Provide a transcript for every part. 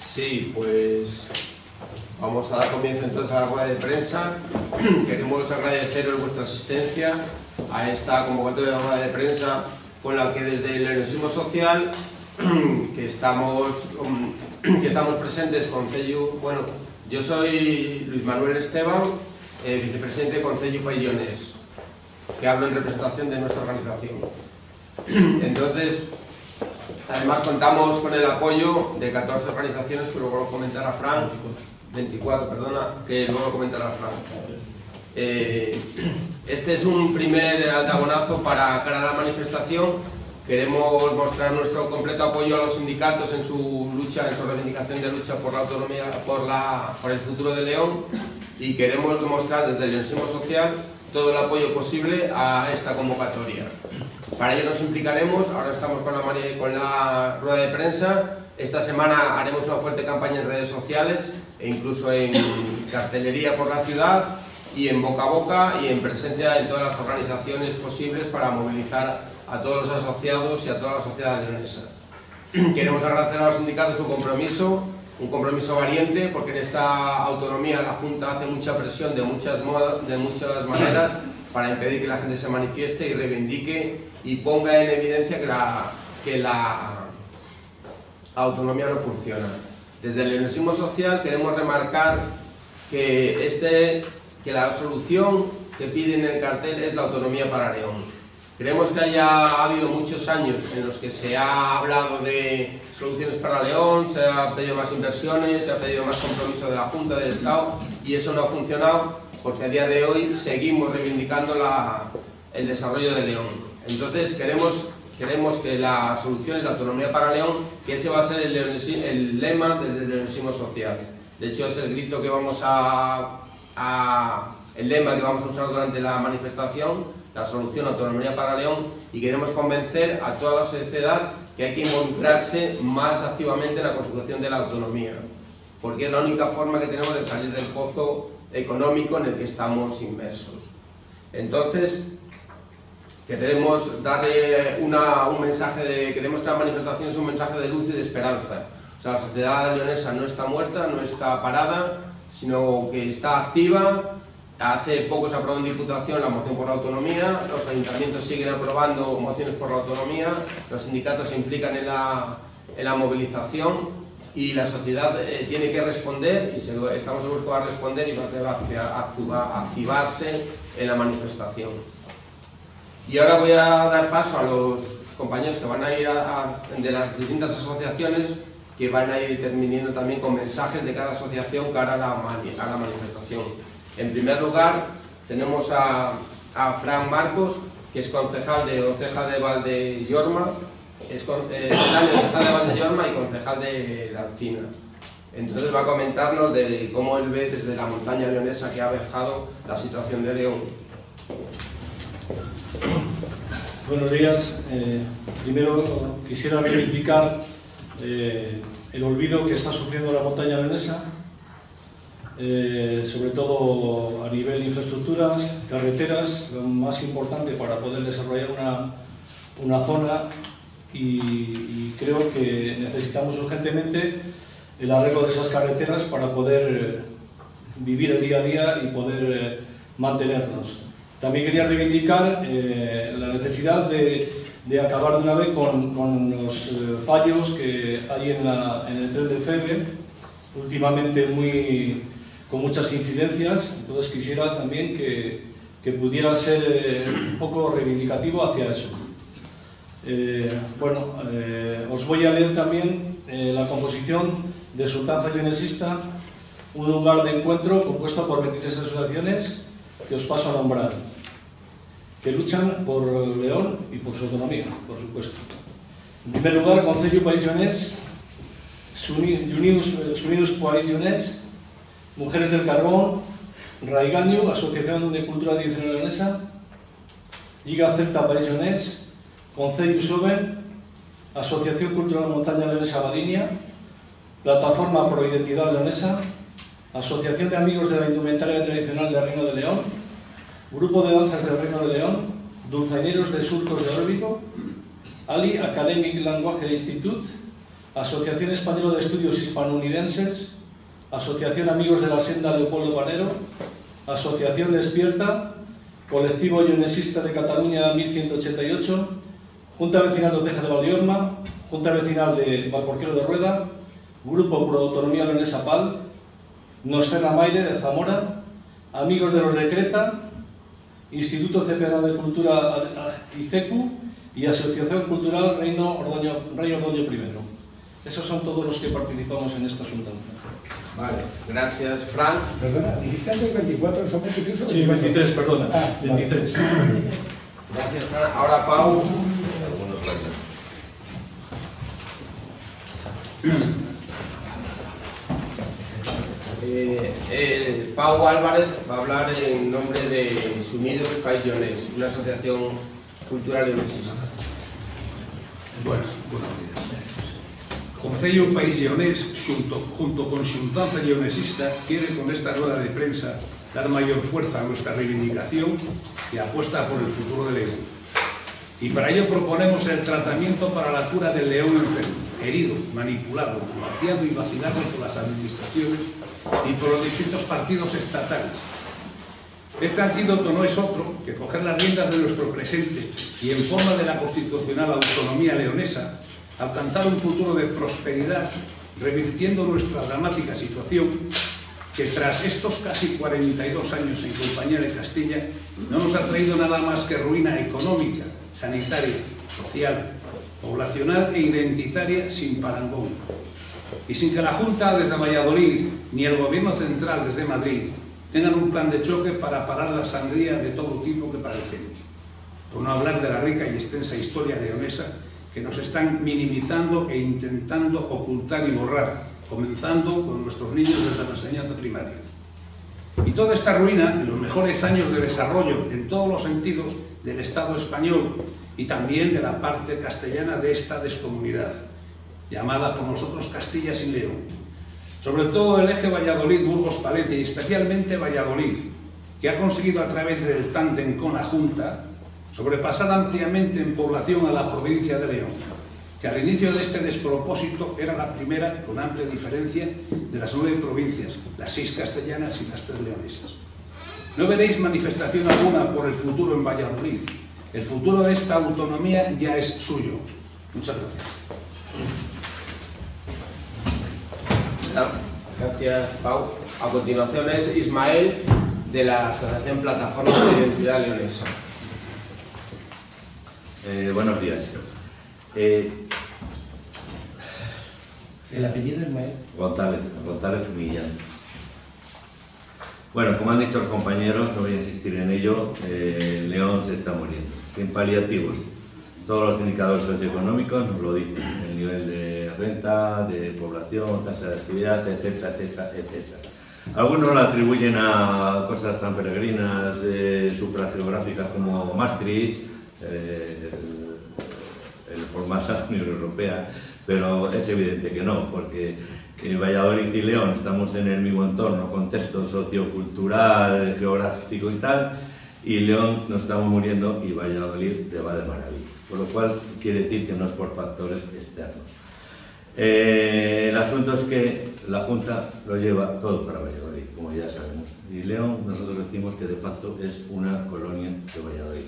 Sí, pues vamos a dar comienzo entonces a la rueda de prensa. Queremos agradeceros vuestra asistencia a esta convocatoria de rueda de prensa con la que desde el Leonesismo Social que estamos presentes con CEIU. Bueno, yo soy Luis Manuel Esteban, vicepresidente de CEIU País Lleonés, que hablo en representación de nuestra organización. Entonces, además contamos con el apoyo de 14 organizaciones que luego lo comentará Fran, 24, perdona, que luego lo comentará Fran. Este es un primer aldabonazo para cara a la manifestación. Queremos mostrar nuestro completo apoyo a los sindicatos en su lucha, en su reivindicación de lucha por la autonomía, por el futuro de León, y queremos demostrar desde el Leonesismo Social todo el apoyo posible a esta convocatoria. Para ello nos implicaremos, ahora estamos con la rueda de prensa. Esta semana haremos una fuerte campaña en redes sociales e incluso en cartelería por la ciudad y en boca a boca y en presencia en todas las organizaciones posibles para movilizar a todos los asociados y a toda la sociedad leonesa. Queremos agradecer a los sindicatos un compromiso valiente, porque en esta autonomía la Junta hace mucha presión de muchas maneras para impedir que la gente se manifieste y reivindique y ponga en evidencia que la autonomía no funciona. Desde el Leonesismo Social queremos remarcar que la solución que pide en el cartel es la autonomía para León. Creemos que ha habido muchos años en los que se ha hablado de soluciones para León, se ha pedido más inversiones, se ha pedido más compromiso de la Junta, del Estado, y eso no ha funcionado porque a día de hoy seguimos reivindicando el desarrollo de León. Entonces queremos que la solución es la autonomía para León, que ese va a ser el lema del Leonesismo Social. De hecho, es el grito que el lema que vamos a usar durante la manifestación, la solución autonomía para León, y queremos convencer a toda la sociedad que hay que involucrarse más activamente en la consecución de la autonomía, porque es la única forma que tenemos de salir del pozo económico en el que estamos inmersos. Entonces, queremos darle un mensaje queremos que la manifestación es un mensaje de luz y de esperanza. O sea, la sociedad leonesa no está muerta, no está parada, sino que está activa. Hace poco se aprobó en Diputación la moción por la autonomía, los ayuntamientos siguen aprobando mociones por la autonomía, los sindicatos se implican en la movilización y la sociedad tiene que responder, y estamos seguros que va a responder y va a activarse en la manifestación. Y ahora voy a dar paso a los compañeros que van a ir de las distintas asociaciones, que van a ir interviniendo también con mensajes de cada asociación cara a la manifestación. En primer lugar, tenemos a Fran Marcos, que es concejal de Valdellorma, concejal de Valdellorma y concejal de La Alcina. Entonces va a comentarnos de cómo él ve desde la montaña leonesa que ha dejado la situación de León. Buenos días. Primero quisiera reivindicar el olvido que está sufriendo la montaña leonesa, sobre todo a nivel de infraestructuras, carreteras, lo más importante para poder desarrollar una zona, y creo que necesitamos urgentemente el arreglo de esas carreteras para poder vivir el día a día y poder mantenernos. También quería reivindicar la necesidad de acabar de una vez con los fallos que hay en el tren de Feve, últimamente con muchas incidencias. Entonces quisiera también que pudiera ser un poco reivindicativo hacia eso. Os voy a leer también la composición de Sultanza Leonesista, un lugar de encuentro compuesto por 23 asociaciones que os paso a nombrar, que luchan por León y por su autonomía, por supuesto. En primer lugar, CEIU País Lleonés, Unidos País Lleonés, Mujeres del Carbón, Raigañu, Asociación de Cultura Tradicional Leonesa, Liga Celta País Lleonés, CEIU Soben, Asociación Cultural Montaña Leonesa Badinia, Plataforma Pro Identidad Leonesa, Asociación de Amigos de la Indumentaria Tradicional del Reino de León, Grupo de Danzas del Reino de León, Dulzaineros de Surcos de Órbigo, Ali Academic Language Institute, Asociación Española de Estudios Hispanounidenses, Asociación Amigos de la Senda Leopoldo Panero, Asociación Despierta, Colectivo Leonesista de Cataluña 1188, Junta Vecinal de Ceja de Valdiorma, Junta Vecinal de Valporquero de Rueda, Grupo Pro Autonomía Leonesa PAL, Noscena Maire de Zamora, Amigos de los de Creta, Instituto Cepeda de Cultura ICECU y Asociación Cultural Rey Ordoño I. Esos son todos los que participamos en esta asuntanza. Vale, gracias, Fran. Perdona, dijiste antes 24, ¿son 23 o 24? Sí, 23, perdona. 23. Gracias, Fran. Ahora, Pau. Pau Álvarez va a hablar en nombre de Sunidos País Leonés, una asociación cultural leonesista. Buenos días. Concello País Leonés, junto con Xuntanza Leonesista, quiere con esta rueda de prensa dar mayor fuerza a nuestra reivindicación y apuesta por el futuro de León. Y para ello proponemos el tratamiento para la cura del león enfermo, herido, manipulado, vaciado y vacilado por las administraciones y por los distintos partidos estatales. Este antídoto no es otro que coger las riendas de nuestro presente y, en forma de la constitucional autonomía leonesa, alcanzar un futuro de prosperidad, revirtiendo nuestra dramática situación que tras estos casi 42 años en compañía de Castilla no nos ha traído nada más que ruina económica, sanitaria, social, poblacional e identitaria sin parangón. Y sin que la Junta desde Valladolid ni el Gobierno central desde Madrid tengan un plan de choque para parar la sangría de todo tipo que padecemos. Por no hablar de la rica y extensa historia leonesa que nos están minimizando e intentando ocultar y borrar, comenzando con nuestros niños desde la enseñanza primaria. Y toda esta ruina, en los mejores años de desarrollo en todos los sentidos del Estado español y también de la parte castellana de esta descomunidad, llamada por nosotros Castilla sin León. Sobre todo el eje Valladolid-Burgos-Palencia y especialmente Valladolid, que ha conseguido a través del tándem con la Junta sobrepasar ampliamente en población a la provincia de León, que al inicio de este despropósito era la primera con amplia diferencia de las 9 provincias, las 6 castellanas y las 3 leonesas. No veréis manifestación alguna por el futuro en Valladolid. El futuro de esta autonomía ya es suyo. Muchas gracias. Gracias, Pau. A continuación es Ismael, de la Asociación Plataforma de Identidad Leonesa. Buenos días. El apellido es Ismael. González Millán. Bueno, como han dicho los compañeros, no voy a insistir en ello, León se está muriendo, sin paliativos. Todos los indicadores socioeconómicos nos lo dicen, el nivel de renta, de población, tasa de actividad, etcétera, etcétera, etcétera. Algunos lo atribuyen a cosas tan peregrinas, suprageográficas como Maastricht, el formar la Unión Europea, pero es evidente que no, porque Valladolid y León estamos en el mismo entorno, contexto sociocultural, geográfico y tal, y León nos estamos muriendo y Valladolid te va de maravilla, por lo cual quiere decir que no es por factores externos. El asunto es que la Junta lo lleva todo para Valladolid, como ya sabemos, y León nosotros decimos que de facto es una colonia de Valladolid.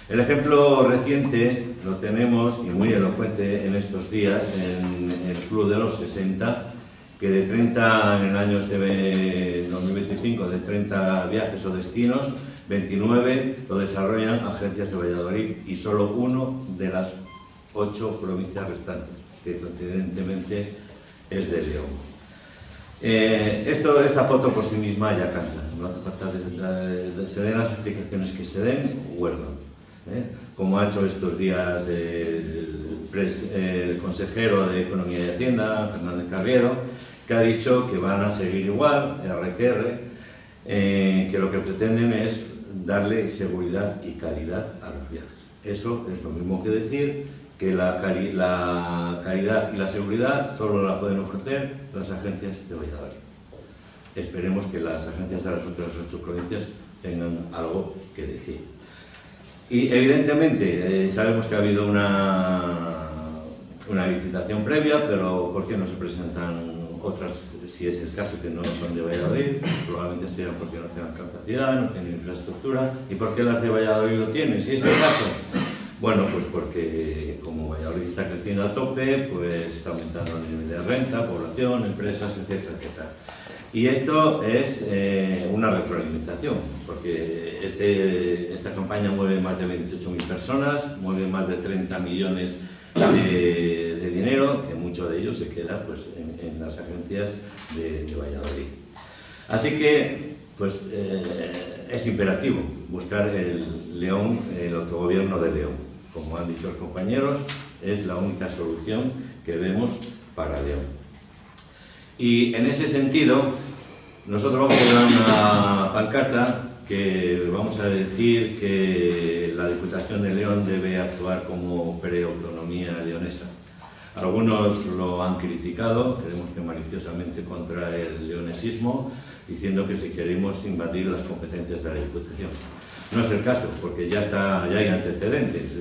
El ejemplo reciente lo tenemos, y muy elocuente en estos días, en el Club de los 60, que de 30, en el año 2025, de 30 viajes o destinos, 29 lo desarrollan agencias de Valladolid y solo uno de las 8 provincias restantes, que coincidentemente es de León. Esta foto por sí misma ya canta, no hace falta que se den las explicaciones que se den, huelgan. Como ha hecho estos días el consejero de Economía y Hacienda, Fernández Carriero, que ha dicho que van a seguir igual, que lo que pretenden es darle seguridad y calidad a los viajes. Eso es lo mismo que decir que la calidad y la seguridad solo la pueden ofrecer las agencias de Valladolid. Esperemos que las agencias de las otras 8 provincias tengan algo que decir. Y evidentemente sabemos que ha habido una licitación previa, pero ¿por qué no se presentan otras, si es el caso, que no son de Valladolid? Probablemente sean porque no tengan capacidad, no tienen infraestructura. ¿Y por qué las de Valladolid lo tienen, si es el caso? Bueno, pues porque como Valladolid está creciendo a tope, pues está aumentando el nivel de renta, población, empresas, etcétera, etcétera. Y esto es una retroalimentación, porque esta campaña mueve más de 28.000 personas, mueve más de 30 millones de dinero, que mucho de ello se queda pues, en las agencias de Valladolid. Así que pues, es imperativo buscar el autogobierno de León. Como han dicho los compañeros, es la única solución que vemos para León. Y en ese sentido, nosotros vamos a llevar una pancarta que vamos a decir que la Diputación de León debe actuar como preautonomía leonesa. Algunos lo han criticado, creemos que maliciosamente, contra el leonesismo, diciendo que si queremos invadir las competencias de la Diputación. No es el caso, porque ya hay antecedentes.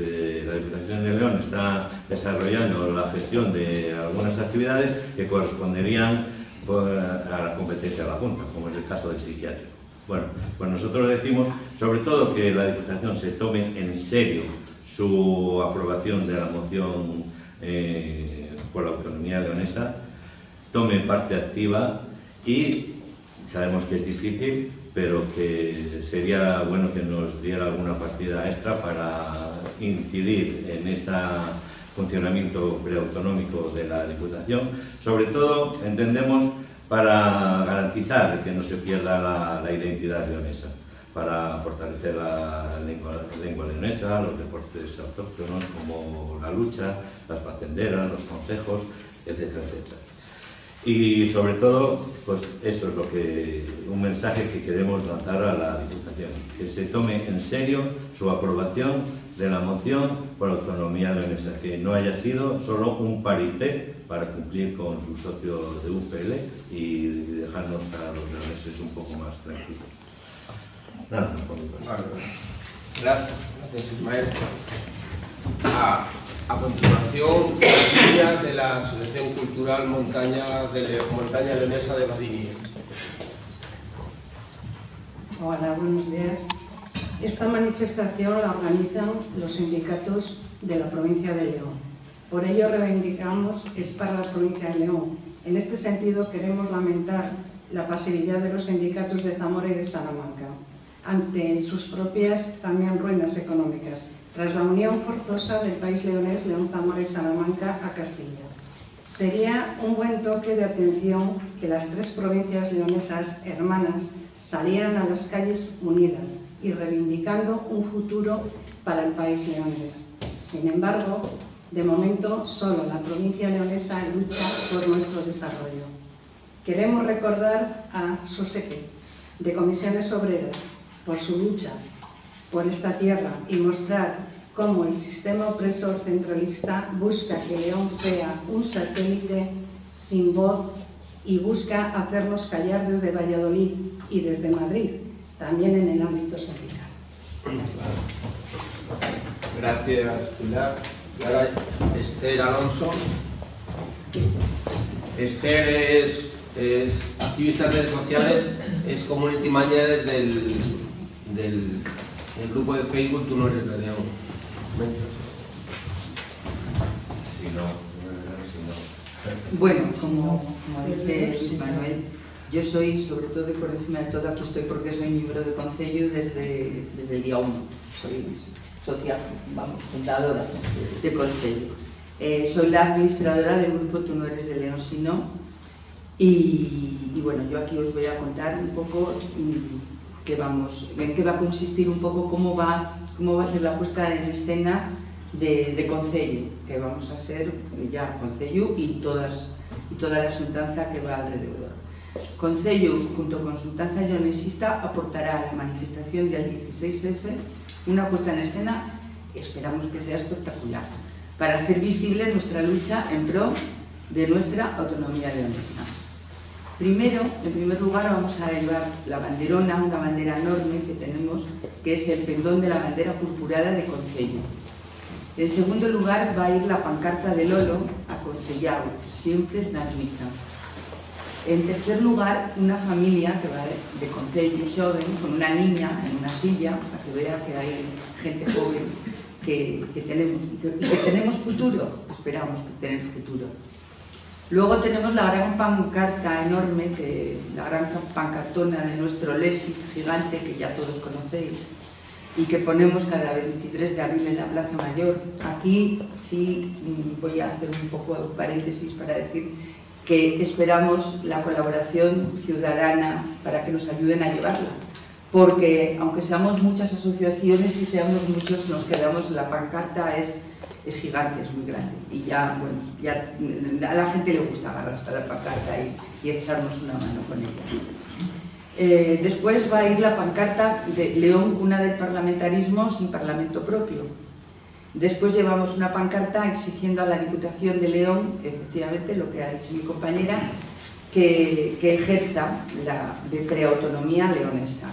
La Diputación de León está desarrollando la gestión de algunas actividades que corresponderían a la competencia de la Junta, como es el caso del psiquiátrico. Bueno, pues nosotros decimos, sobre todo, que la Diputación se tome en serio su aprobación de la moción por la autonomía leonesa, tome parte activa y sabemos que es difícil, pero que sería bueno que nos diera alguna partida extra para incidir en este funcionamiento preautonómico de la Diputación. Sobre todo, entendemos, para garantizar que no se pierda la identidad leonesa, para fortalecer la lengua leonesa, los deportes autóctonos como la lucha, las patenderas, los concejos, etcétera, etcétera. Y sobre todo, pues eso es un mensaje que queremos lanzar a la Diputación, que se tome en serio su aprobación de la moción por autonomía leonesa, que no haya sido solo un paripé para cumplir con sus socios de UPL y dejarnos a los leoneses un poco más tranquilos. Nada, no puedo decir. Vale. Gracias Ismael. A continuación, Lidia, de la Asociación Cultural Montaña Leonesa de Badini. Hola, buenos días. Esta manifestación la organizan los sindicatos de la provincia de León. Por ello reivindicamos que es para la provincia de León. En este sentido queremos lamentar la pasividad de los sindicatos de Zamora y de Salamanca ante sus propias también ruinas económicas, tras la unión forzosa del país leonés, León, Zamora y Salamanca a Castilla. Sería un buen toque de atención que las tres provincias leonesas hermanas salieran a las calles unidas y reivindicando un futuro para el país leonés. Sin embargo, de momento, solo la provincia leonesa lucha por nuestro desarrollo. Queremos recordar a Soseque, de Comisiones Obreras, por su lucha por esta tierra y mostrar cómo el sistema opresor centralista busca que León sea un satélite sin voz y busca hacernos callar desde Valladolid y desde Madrid, también en el ámbito sindical. Gracias, Pilar. Y ahora Esther Alonso. Esther es activista en redes sociales, es community manager del grupo de Facebook Tú no eres de León. Bueno, como dice Luis Manuel, yo soy, sobre todo y por encima de todo, aquí estoy porque soy miembro del Concello desde el día 1. Soy socia, fundadora del Concello. Soy la administradora del grupo Tú no eres de León, sino. Y bueno, yo aquí os voy a contar un poco en qué va a consistir un poco cómo va a ser la puesta en escena de Concello, que vamos a ser ya Concello y toda la xuntanza que va alrededor. Concello, junto con xuntanza leonesista, aportará a la manifestación del 16F una puesta en escena, esperamos que sea espectacular, para hacer visible nuestra lucha en pro de nuestra autonomía leonesa. Primero, en primer lugar, vamos a llevar la banderona, una bandera enorme que tenemos, que es el pendón de la bandera purpurada de Concello. En segundo lugar va a ir la pancarta de Lolo a Concellau, siempre es Suiza. En tercer lugar, una familia que va de Concello joven con una niña en una silla para que vea que hay gente joven que tenemos futuro, esperamos que tener futuro. Luego tenemos la gran pancarta enorme, la gran pancartona de nuestro Lesi gigante que ya todos conocéis y que ponemos cada 23 de abril en la Plaza Mayor. Aquí sí voy a hacer un poco de paréntesis para decir que esperamos la colaboración ciudadana para que nos ayuden a llevarla, porque aunque seamos muchas asociaciones y seamos muchos, nos quedamos, la pancarta es gigante, es muy grande y ya, bueno, ya a la gente le gusta agarrarse a la pancarta y echarnos una mano con ella. Después va a ir la pancarta de León, cuna del parlamentarismo sin parlamento propio. Después llevamos una pancarta exigiendo a la Diputación de León, efectivamente lo que ha dicho mi compañera, que ejerza la de preautonomía leonesa.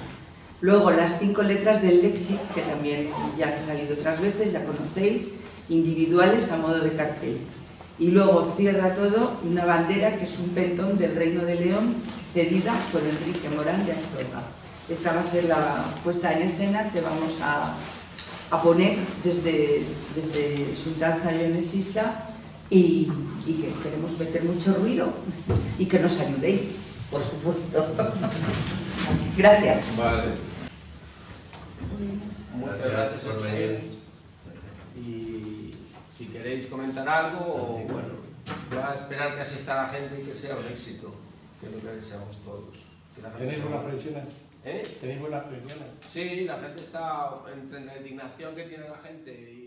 Luego las 5 letras del léxico, que también ya han salido otras veces, ya conocéis, individuales a modo de cartel. Y luego cierra todo una bandera que es un pendón del Reino de León cedida por Enrique Morán de Astorga. Esta va a ser la puesta en escena que vamos a poner desde su danza leonesista y que queremos meter mucho ruido y que nos ayudéis, por supuesto. Gracias. Vale. Muchas gracias por a venir. ustedes. Y si queréis comentar algo, o bueno, voy a esperar que asista la gente y que sea un éxito, que es lo que deseamos todos. Que la gente ¿Tenéis sea- buenas previsiones? ¿Eh? ¿Tenéis buenas previsiones? Sí, la gente está entre la indignación que tiene la gente y